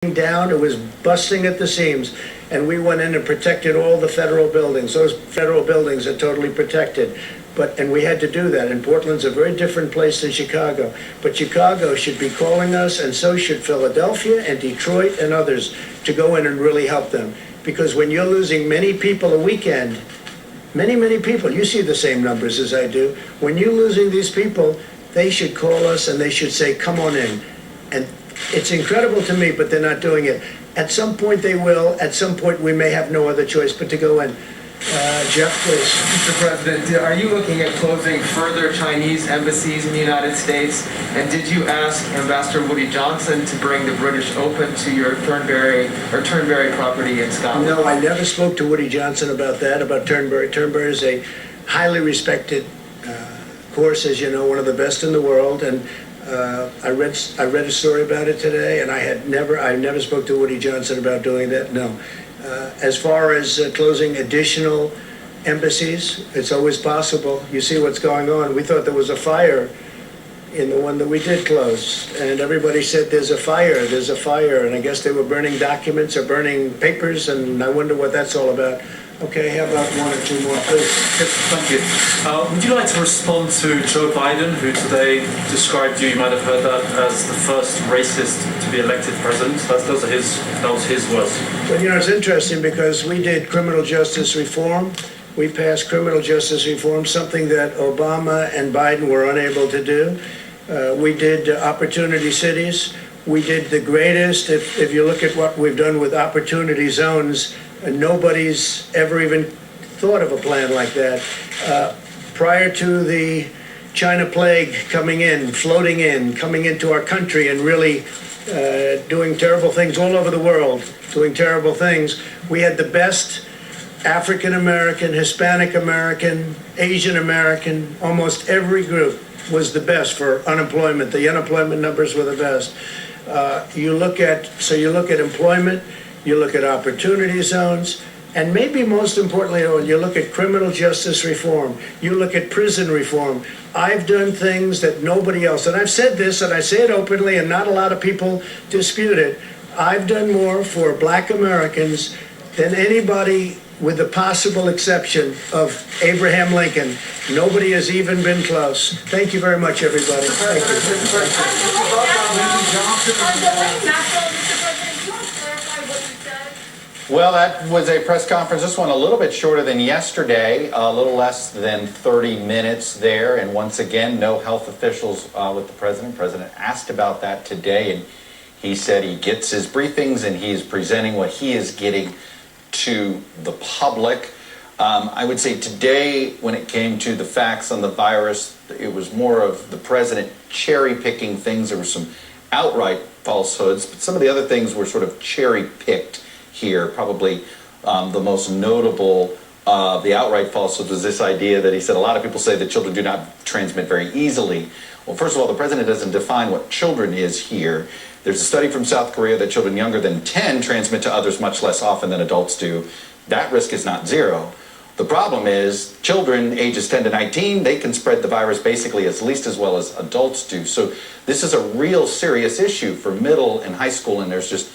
down. It was busting at the seams, and we went in and protected all the federal buildings. Those federal buildings are totally protected, and we had to do that. And Portland's a very different place than Chicago, but Chicago should be calling us, and so should Philadelphia and Detroit and others, to go in and really help them. Because when you're losing many people a weekend, many people, you see the same numbers as I do, when you're losing these people, they should call us and they should say, come on in. And it's incredible to me, but they're not doing it. At some point they will. At some point we may have no other choice but to go in. Jeff, please. Mr. President, are you looking at closing further Chinese embassies in the United States? And did you ask Ambassador Woody Johnson to bring the British open to your Turnberry property in Scotland? No, I never spoke to Woody Johnson about that, about Turnberry. Turnberry is a highly respected course, as you know, one of the best in the world, and I read a story about it today, and I never spoke to Woody Johnson about doing that. No. As far as closing additional embassies, it's always possible. You see what's going on. We thought there was a fire in the one that we did close, and everybody said there's a fire, and I guess they were burning documents or burning papers, and I wonder what that's all about. Okay, how about one or two more, please? Yes, thank you. Would you like to respond to Joe Biden, who today described you might have heard that, as the first racist to be elected president? That was his words. Well, you know, it's interesting because we did criminal justice reform. We passed criminal justice reform, something that Obama and Biden were unable to do. We did opportunity cities. We did the greatest, if you look at what we've done with opportunity zones, nobody's ever even thought of a plan like that. Prior to the China plague coming into our country and really doing terrible things all over the world, doing terrible things, we had the best African American, Hispanic American, Asian American, almost every group was the best for unemployment. The unemployment numbers were the best. You look at employment, you look at opportunity zones, and maybe most importantly, you look at criminal justice reform, you look at prison reform. I've done things that nobody else, and I've said this, and I say it openly, and not a lot of people dispute it. I've done more for Black Americans than anybody, with the possible exception of Abraham Lincoln. Nobody has even been close. Thank you very much, everybody. Thank you. Well, that was a press conference. This one a little bit shorter than yesterday, a little less than 30 minutes there. And once again, no health officials with the president. The president asked about that today, and he said he gets his briefings and he is presenting what he is getting to the public. I would say today, when it came to the facts on the virus, it was more of the president cherry-picking things. There were some outright falsehoods, but some of the other things were sort of cherry-picked here. Probably the most notable of the outright falsehoods was this idea that he said a lot of people say that children do not transmit very easily. Well, first of all, the president doesn't define what children is here. There's a study from South Korea that children younger than 10 transmit to others much less often than adults do. That risk is not zero. The problem is children ages 10 to 19, they can spread the virus basically at least as well as adults do. So this is a real serious issue for middle and high school, and there's just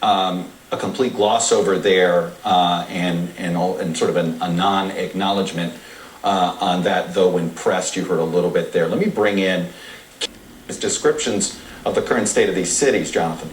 a complete gloss over there and sort of a non-acknowledgement on that, though when pressed you heard a little bit there. Let me bring in his descriptions of the current state of these cities, Jonathan.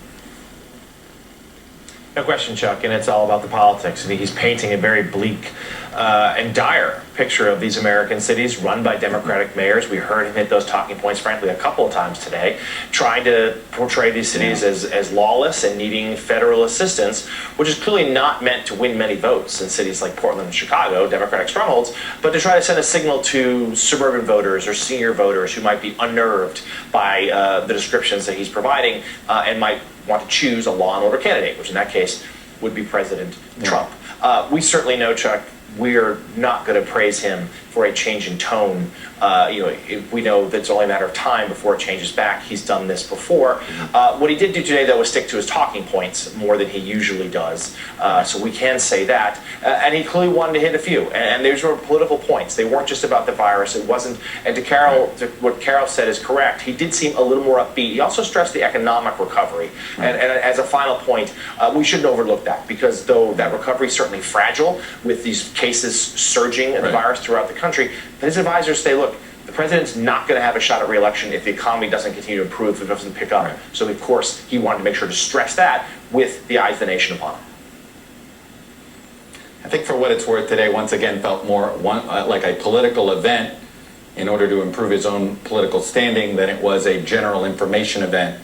No question, Chuck, and it's all about the politics. I think he's painting a very bleak and dire picture of these American cities run by Democratic mayors. We heard him hit those talking points, frankly, a couple of times today, trying to portray these cities as lawless and needing federal assistance, which is clearly not meant to win many votes in cities like Portland and Chicago, Democratic strongholds, but to try to send a signal to suburban voters or senior voters who might be unnerved by the descriptions that he's providing and might want to choose a law and order candidate, which in that case would be President Trump. We certainly know, Chuck, we're not going to praise him for a change in tone. We know that it's only a matter of time before it changes back. He's done this before. What he did do today, though, was stick to his talking points more than he usually does. So we can say that. And he clearly wanted to hit a few. And these were political points. They weren't just about the virus. It wasn't. And what Carol said is correct. He did seem a little more upbeat. He also stressed the economic recovery. And as a final point, we shouldn't overlook that, because though that recovery is certainly fragile with these cases surging in the virus throughout the country, but his advisors say, look, the president's not going to have a shot at re-election if the economy doesn't continue to improve, if it doesn't pick up. So, of course, he wanted to make sure to stress that with the eyes of the nation upon him. I think for what it's worth today, once again, felt more like a political event in order to improve his own political standing than it was a general information event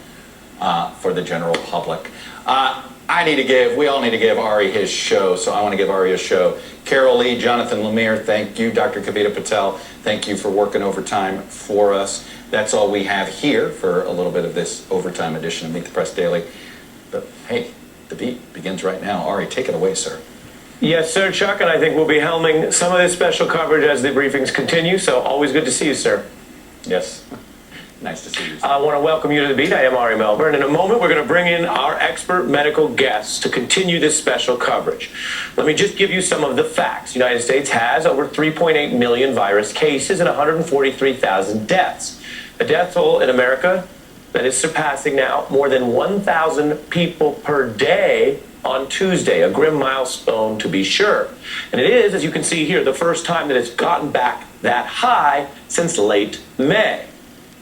for the general public. We all need to give Ari his show, so I want to give Ari a show. Carol Lee, Jonathan Lemire, thank you. Dr. Kavita Patel, thank you for working overtime for us. That's all we have here for a little bit of this overtime edition of Meet the Press Daily. But hey, the beat begins right now. Ari, take it away, sir. Yes, sir, Chuck, and I think we'll be helming some of this special coverage as the briefings continue, so always good to see you, sir. Yes. Nice to see you, sir. I want to welcome you to the beat. I am Ari Melber, and in a moment we're going to bring in our expert medical guests to continue this special coverage. Let me just give you some of the facts. The United States has over 3.8 million virus cases and 143,000 deaths. A death toll in America that is surpassing now more than 1,000 people per day on Tuesday, a grim milestone to be sure. And it is, as you can see here, the first time that it's gotten back that high since late May.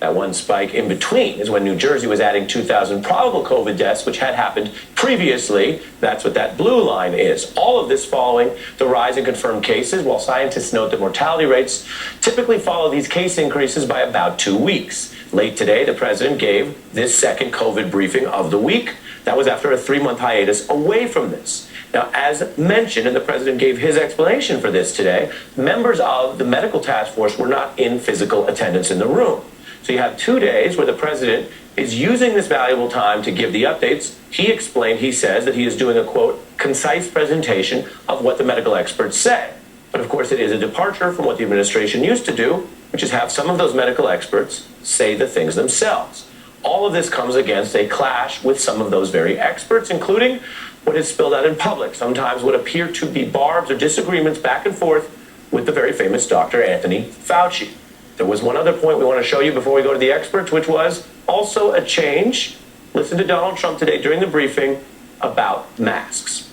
That one spike in between is when New Jersey was adding 2,000 probable COVID deaths, which had happened previously. That's what that blue line is. All of this following the rise in confirmed cases, while scientists note that mortality rates typically follow these case increases by about 2 weeks. Late today, the president gave this second COVID briefing of the week. That was after a 3-month hiatus away from this. Now, as mentioned, and the president gave his explanation for this today, members of the medical task force were not in physical attendance in the room. So you have 2 days where the president is using this valuable time to give the updates. He says that he is doing a, quote, concise presentation of what the medical experts say. But of course, it is a departure from what the administration used to do, which is have some of those medical experts say the things themselves. All of this comes against a clash with some of those very experts, including what is spilled out in public, sometimes what appear to be barbs or disagreements back and forth with the very famous Dr. Anthony Fauci. There was one other point we want to show you before we go to the experts, which was also a change. Listen to Donald Trump today during the briefing about masks.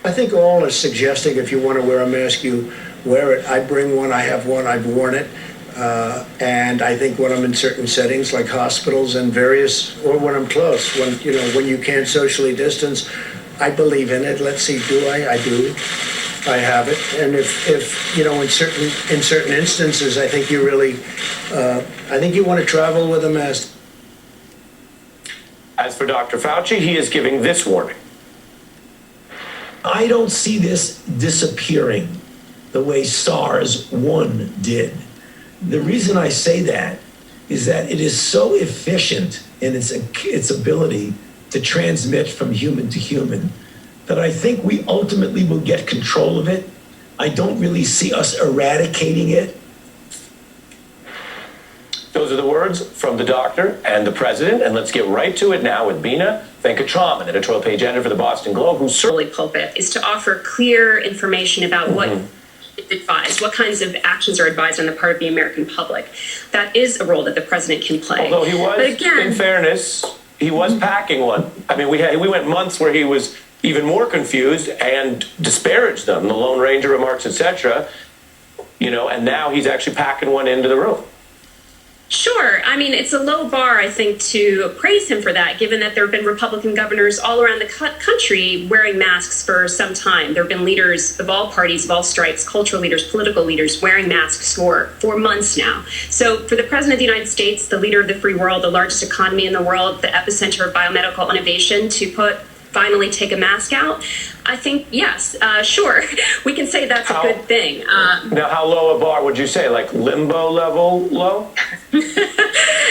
I think all are suggesting if you want to wear a mask, you wear it. I bring one, I have one, I've worn it. And I think when I'm in certain settings like hospitals and various, or when I'm close, when you can't socially distance, I believe in it. Let's see, do I? I do. I have it. And if in certain instances, I think you really, I think you want to travel with a mask. As for Dr. Fauci, he is giving this warning. I don't see this disappearing the way SARS-1 did. The reason I say that is that it is so efficient in its ability to transmit from human to human that I think we ultimately will get control of it. I don't really see us eradicating it. Those are the words from the doctor and the president, and let's get right to it now with Bina Venkatraman, editorial page editor for the Boston Globe, who's pulpit is to offer clear information about what is advised, what kinds of actions are advised on the part of the American public. That is a role that the president can play. Although he was, in fairness, he was packing one. I mean, we went months where he was even more confused and disparaged them, the Lone Ranger remarks, etc. And now he's actually packing one into the room. Sure. I mean, it's a low bar, I think, to praise him for that, given that there have been Republican governors all around the country wearing masks for some time. There have been leaders of all parties, of all stripes, cultural leaders, political leaders, wearing masks for months now. So for the President of the United States, the leader of the free world, the largest economy in the world, the epicenter of biomedical innovation, to finally take a mask out, I think, yes, sure, we can say that's a good thing. Now, how low a bar would you say? Like limbo level low?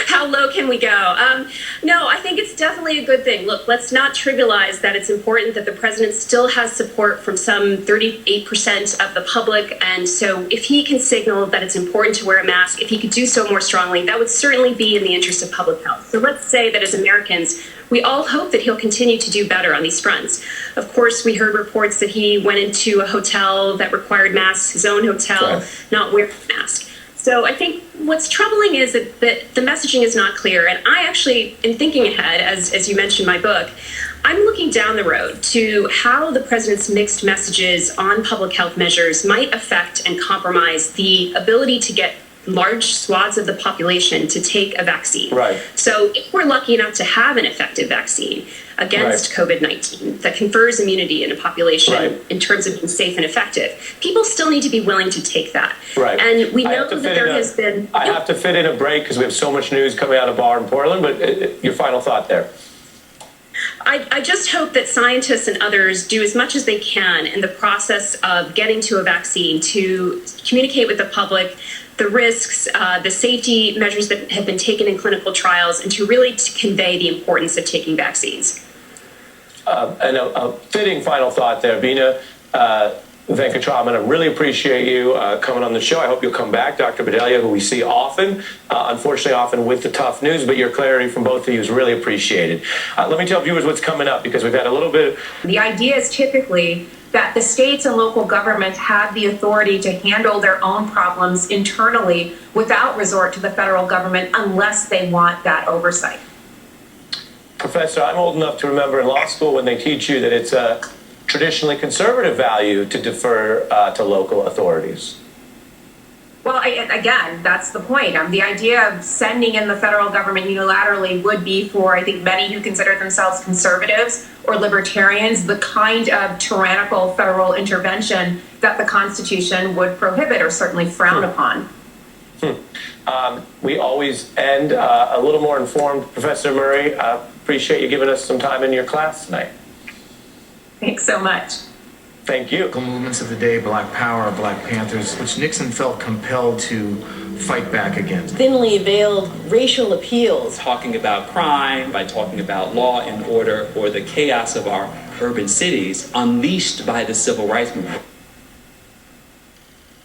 How low can we go? No, I think it's definitely a good thing. Look, let's not trivialize that it's important that the president still has support from some 38% of the public. And so if he can signal that it's important to wear a mask, if he could do so more strongly, that would certainly be in the interest of public health. So let's say that as Americans, we all hope that he'll continue to do better on these fronts. Of course, we heard reports that he went into a hotel that required masks, his own hotel, not wearing a mask. So I think what's troubling is that the messaging is not clear. And I actually, in thinking ahead, as you mentioned in my book, I'm looking down the road to how the president's mixed messages on public health measures might affect and compromise the ability to get large swaths of the population to take a vaccine. Right. So if we're lucky enough to have an effective vaccine against COVID-19 that confers immunity in a population in terms of being safe and effective, people still need to be willing to take that. Right. And we know that there has been... I have to fit in a break because we have so much news coming out of Bar in Portland, but your final thought there. I just hope that scientists and others do as much as they can in the process of getting to a vaccine to communicate with the public the risks, the safety measures that have been taken in clinical trials, and to really convey the importance of taking vaccines. And a fitting final thought there, Bina Venkatraman. I really appreciate you coming on the show. I hope you'll come back. Dr. Bedelia, who we see often, unfortunately often with the tough news, but your clarity from both of you is really appreciated. Let me tell viewers what's coming up, because we've had a little bit... The idea is typically that the states and local governments have the authority to handle their own problems internally without resort to the federal government unless they want that oversight. Professor, I'm old enough to remember in law school when they teach you that it's a traditionally conservative value to defer to local authorities. Well, again, that's the point. The idea of sending in the federal government unilaterally would be for, I think, many who consider themselves conservatives or libertarians, the kind of tyrannical federal intervention that the Constitution would prohibit or certainly frown upon. We always end a little more informed. Professor Murray, appreciate you giving us some time in your class tonight. Thanks so much. Thank you. Movements of the day, Black Power, Black Panthers, which Nixon felt compelled to fight back against. Thinly veiled racial appeals. Talking about crime, by talking about law and order, or the chaos of our urban cities unleashed by the civil rights movement.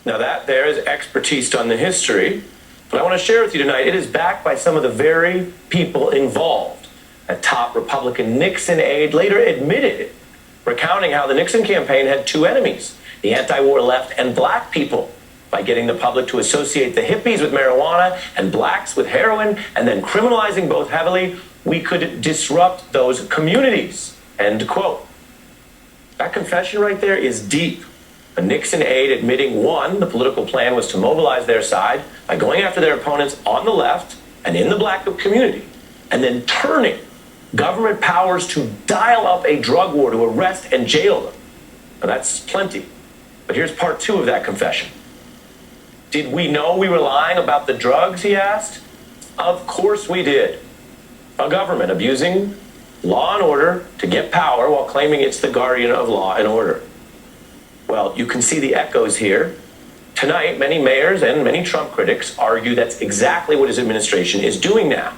Now that there is expertise on the history, but I want to share with you tonight, it is backed by some of the very people involved. A top Republican Nixon aide later admitted it, recounting how the Nixon campaign had two enemies, the anti-war left and black people, by getting the public to associate the hippies with marijuana and blacks with heroin, and then criminalizing both heavily, we could disrupt those communities, end quote. That confession right there is deep. A Nixon aide admitting, one, the political plan was to mobilize their side by going after their opponents on the left and in the black community, and then turning government powers to dial up a drug war to arrest and jail them. Now that's plenty. But here's part two of that confession. Did we know we were lying about the drugs, he asked? Of course we did. A government abusing law and order to get power while claiming it's the guardian of law and order. Well, you can see the echoes here. Tonight, many mayors and many Trump critics argue that's exactly what his administration is doing now.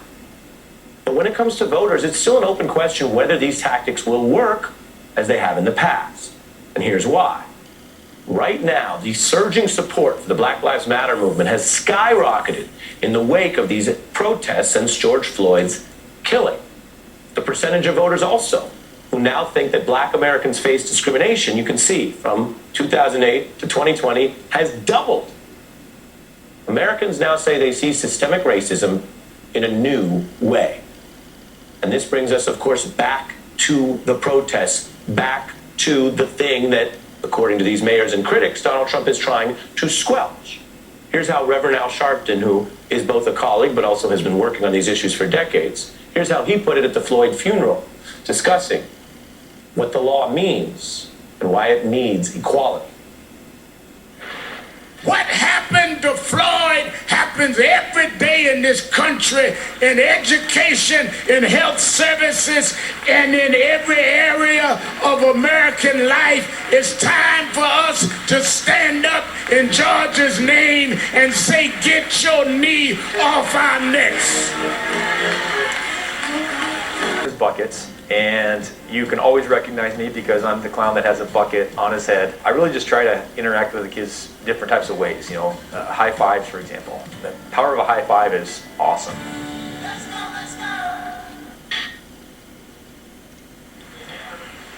But when it comes to voters, it's still an open question whether these tactics will work as they have in the past. And here's why. Right now, the surging support for the Black Lives Matter movement has skyrocketed in the wake of these protests since George Floyd's killing. The percentage of voters also who now think that black Americans face discrimination, you can see from 2008 to 2020, has doubled. Americans now say they see systemic racism in a new way. And this brings us, of course, back to the protests, back to the thing that, according to these mayors and critics, Donald Trump is trying to squelch. Here's how Reverend Al Sharpton, who is both a colleague but also has been working on these issues for decades, here's how he put it at the Floyd funeral, discussing what the law means and why it needs equality. What happened happened to Floyd happens every day in this country, in education, in health services, and in every area of American life. It's time for us to stand up in Georgia's name and say, get your knee off our necks. Buckets, and you can always recognize me because I'm the clown that has a bucket on his head. I really just try to interact with the kids different types of ways, high fives, for example. The power of a high five is awesome.